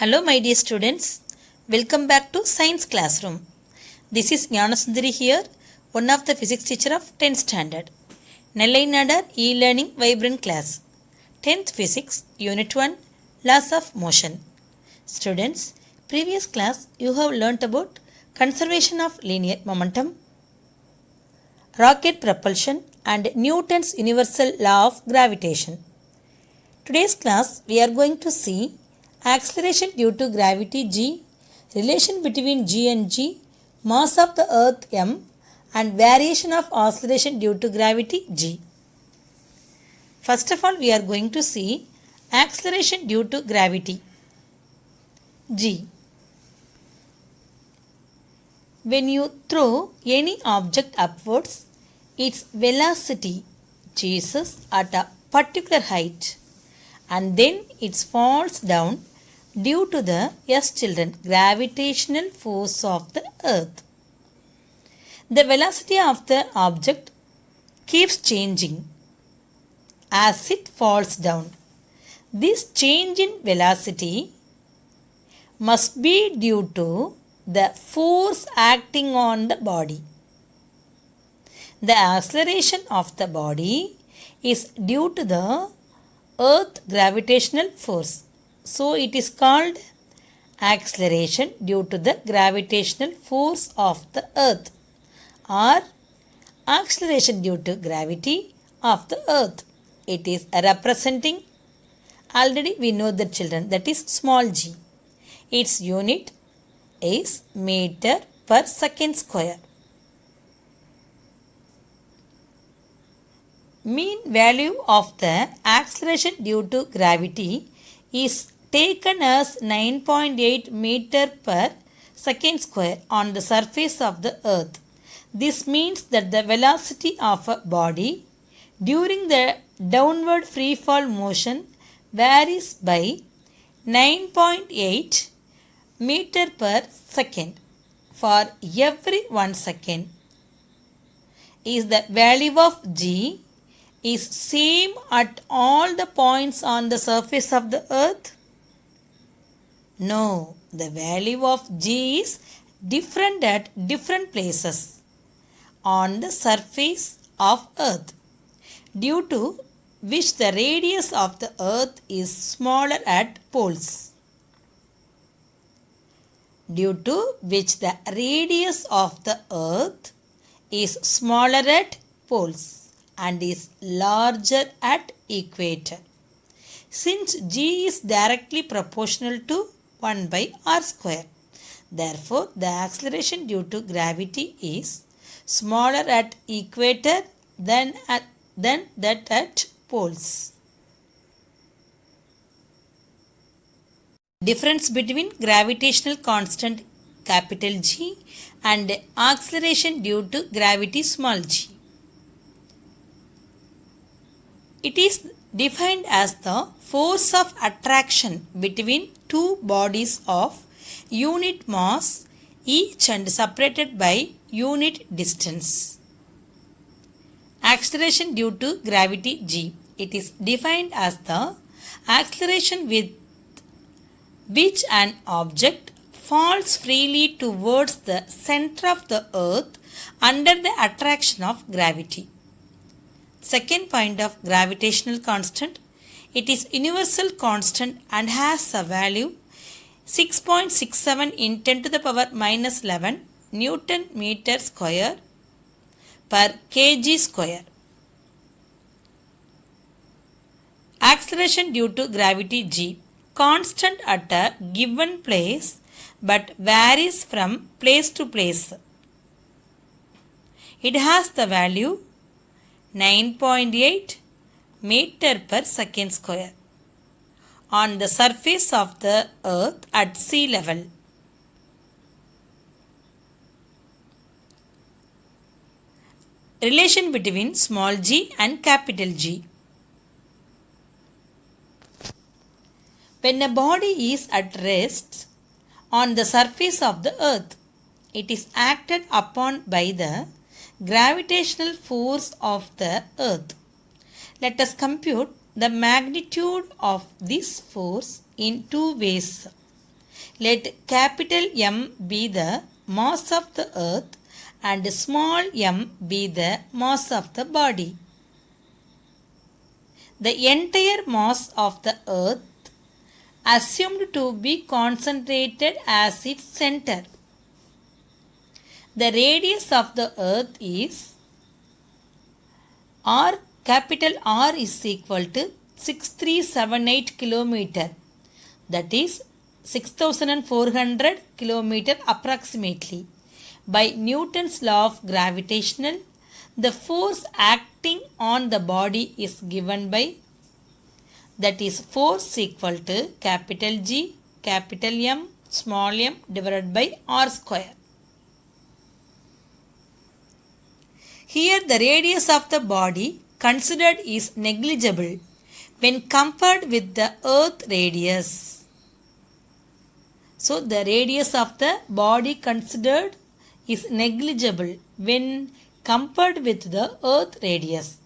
Hello my dear students, welcome back to Science Classroom. This is Jnanasundari here, one of the physics teacher of 10th standard. Nellai Nadar e-learning vibrant class. 10th physics, unit 1, laws of motion. Students, previous class you have learnt about conservation of linear momentum, rocket propulsion and Newton's universal law of gravitation. Today's class we are going to see acceleration due to gravity g, relation between g and g, mass of the earth m and variation of acceleration due to gravity g. First of all we are going to see acceleration due to gravity g. When you throw any object upwards, its velocity chases at a particular height and then it falls down due to the, yes children, gravitational force of the earth. The velocity of the object keeps changing as it falls down. This change in velocity must be due to the force acting on the body. The acceleration of the body is due to the earth gravitational force. So it is called acceleration due to the gravitational force of the earth or acceleration due to gravity of the earth. It is representing, already we know the children, that is small g. Its unit is meter per second square. Mean value of the acceleration due to gravity is taken as 9.8 meter per second square on the surface of the earth. This means that the velocity of a body during the downward free fall motion varies by 9.8 meter per second for every 1 second. Is the value of g is same at all the points on the surface of the earth? No, the value of g is different at different places on the surface of earth, due to which the radius of the earth is smaller at poles. Due to which the radius of the earth is smaller at poles and is larger at equator. Since g is directly proportional to 1 by r square, therefore the acceleration due to gravity is smaller at equator than that at poles. Difference between gravitational constant capital G and acceleration due to gravity small g. It is defined as the force of attraction between two bodies of unit mass each and separated by unit distance. Acceleration due to gravity g. It is defined as the acceleration with which an object falls freely towards the center of the earth under the attraction of gravity. Second point of gravitational constant, it is universal constant and has a value 6.67 in 10 to the power minus 11 Newton meter square per kg square. Acceleration due to gravity g, constant at a given place but varies from place to place. It has the value 9.8 meter per second square on the surface of the earth at sea level. Relation between small g and capital G. When a body is at rest on the surface of the earth, it is acted upon by the gravitational force of the earth. Let us compute the magnitude of this force in two ways. let capital M be the mass of the earth and small m be the mass of the body. The entire mass of the earth assumed to be concentrated as its center. The radius of the earth is R, capital R is equal to 6378 kilometer, that is 6400 kilometer approximately. By Newton's law of gravitational, the force acting on the body is given by, that is force equal to capital G, capital M, small m divided by R square. Here the radius of the body considered is negligible when compared with the earth radius. So the radius of the body considered is negligible when compared with the earth radius.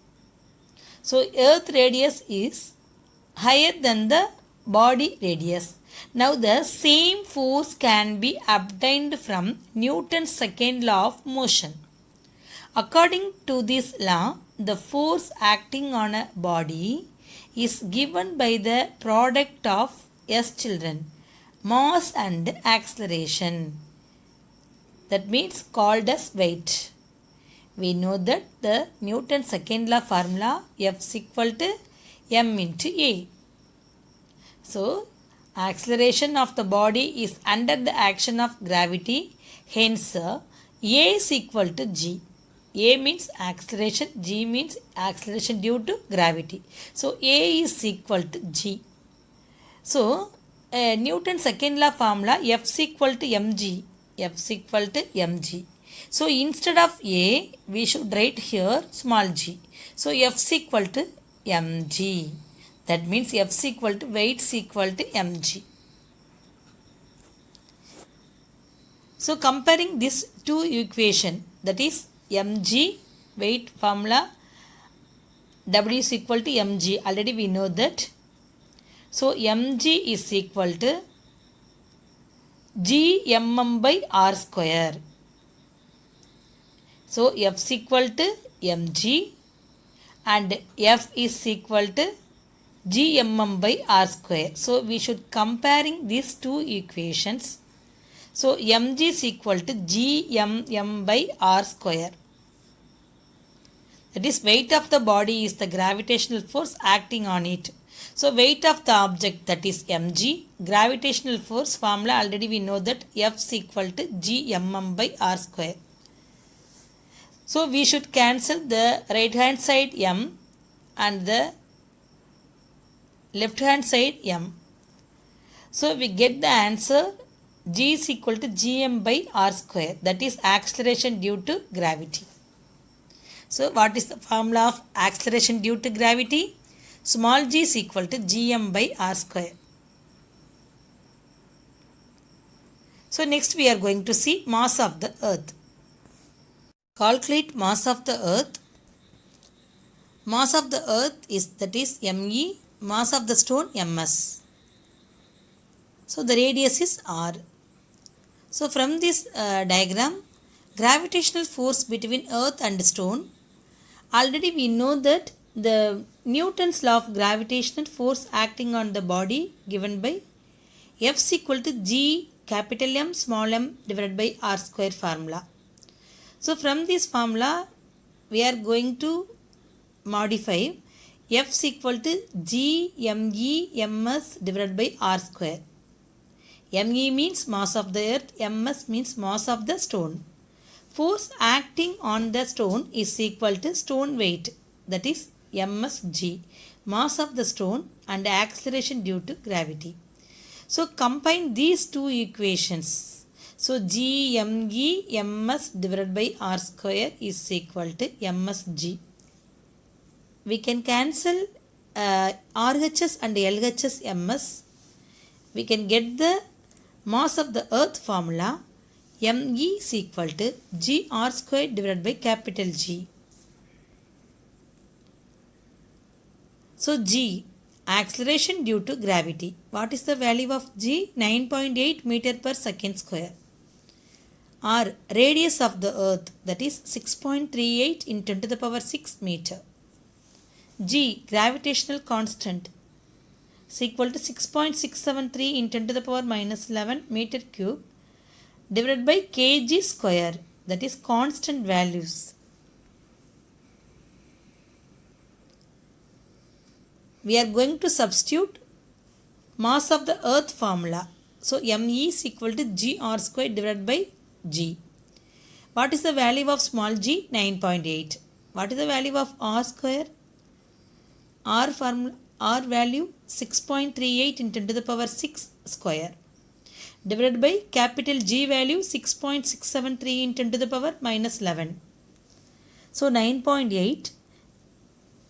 So earth radius is higher than the body radius. Now the same force can be obtained from Newton's second law of motion. According to this law, the force acting on a body is given by the product of S children, mass and acceleration. That means called as weight. We know that the Newton's second law formula F is equal to m into a. So acceleration of the body is under the action of gravity, hence a is equal to g. A means acceleration, g means acceleration due to gravity. So a is equal to g. So Newton's second law formula F is equal to mg. F is equal to mg. So instead of a, we should write here small g. So F is equal to mg. That means F is equal to weight is equal to mg. So comparing these two equations, that is mg weight formula, W is equal to mg, already we know that. So mg is equal to gmm by r square. So F is equal to mg and F is equal to gmm by r square. So we should comparing these two equations. So mg is equal to gmm by r square. That is weight of the body is the gravitational force acting on it. So weight of the object, that is mg, gravitational force formula already we know that F is equal to gmm by r square. So we should cancel the right hand side m and the left hand side m. So we get the answer g is equal to gm by r square, that is acceleration due to gravity. So what is the formula of acceleration due to gravity? Small g is equal to gm by r square. So next we are going to see mass of the earth. Calculate mass of the earth. Mass of the earth is, that is me, mass of the stone ms. So the radius is r. So from this diagram, gravitational force between earth and stone, already we know that the Newton's law of gravitational force acting on the body given by F is equal to g capital M small m divided by r square formula. So from this formula we are going to modify F is equal to g me ms divided by r square. Me means mass of the earth, ms means mass of the stone. Force acting on the stone is equal to stone weight, that is msg, mass of the stone and acceleration due to gravity. So combine these two equations. So gme ms divided by r square is equal to msg. We can cancel RHS and LHS ms. We can get the mass of the earth formula me is equal to gr square divided by capital G. So G, acceleration due to gravity. What is the value of g? 9.8 meter per second square. R, radius of the earth, that is 6.38 in 10 to the power 6 meter. G, gravitational constant, is equal to 6.673 in 10 to the power minus 11 meter cube divided by kg square, that is constant values. We are going to substitute mass of the earth formula. So me is equal to gr square divided by g. What is the value of small g? 9.8. What is the value of r square? R value 6.38 in 10 to the power 6 square divided by capital G value 6.673 in 10 to the power minus 11. So 9.8,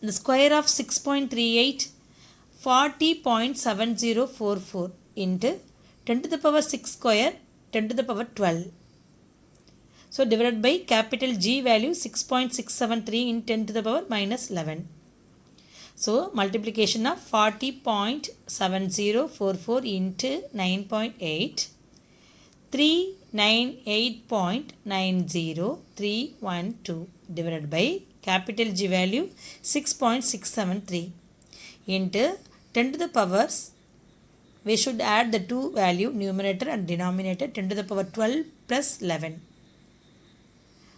the square of 6.38, 40.7044 into 10 to the power 6 square, 10 to the power 12. So divided by capital G value 6.673 in 10 to the power minus 11. So multiplication of 40.7044 into 9.8, 398.90312 divided by capital G value 6.673 into 10 to the powers. We should add the two value numerator and denominator, 10 to the power 12 plus 11.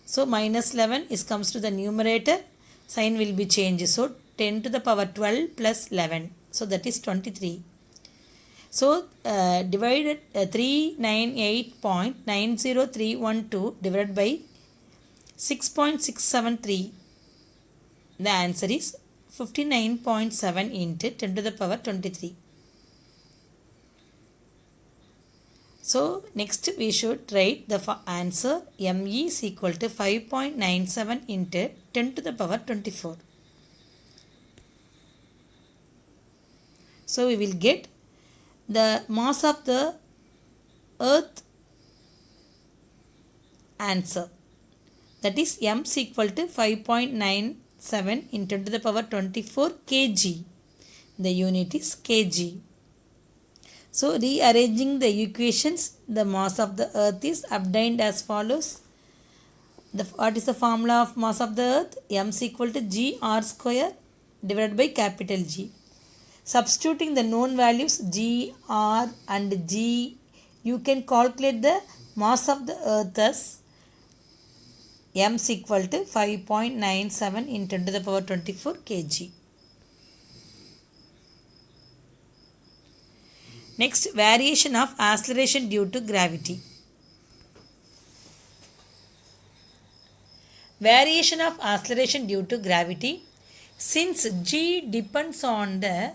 So minus 11 is comes to the numerator, sign will be changed. So 10 to the power 12 plus 11. So that is 23. So divided 398.90312 divided by 6.673. The answer is 59.7 into 10 to the power 23. So next we should write the answer. me is equal to 5.97 into 10 to the power 24. So we will get the mass of the earth answer, that is m is equal to 5.97 in 10 to the power 24 kg. The unit is kg. So rearranging the equations, the mass of the earth is obtained as follows. What is the formula of mass of the earth? m is equal to gr square divided by capital G. Substituting the known values g, r and g, you can calculate the mass of the earth as m is equal to 5.97 in 10 to the power 24 kg. Next, variation of acceleration due to gravity. Variation of acceleration due to gravity. Since g depends on the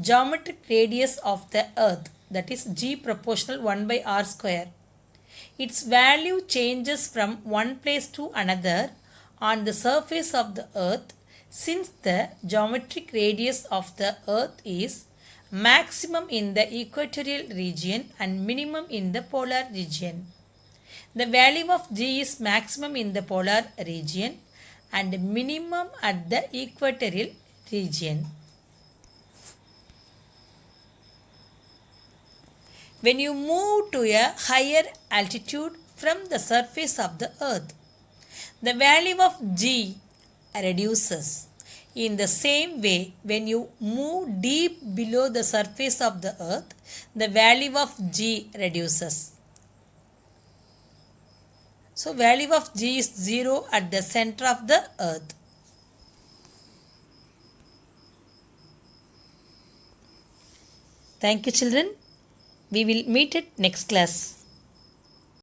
geometric radius of the earth, that is g proportional 1 by r square, its value changes from one place to another on the surface of the earth, since the geometric radius of the earth is maximum in the equatorial region and minimum in the polar region. The value of g is maximum in the polar region and minimum at the equatorial region. When you move to a higher altitude from the surface of the earth, the value of g reduces. In the same way, when you move deep below the surface of the earth, the value of g reduces. So value of g is 0 at the center of the earth. Thank you, children. We will meet at next class.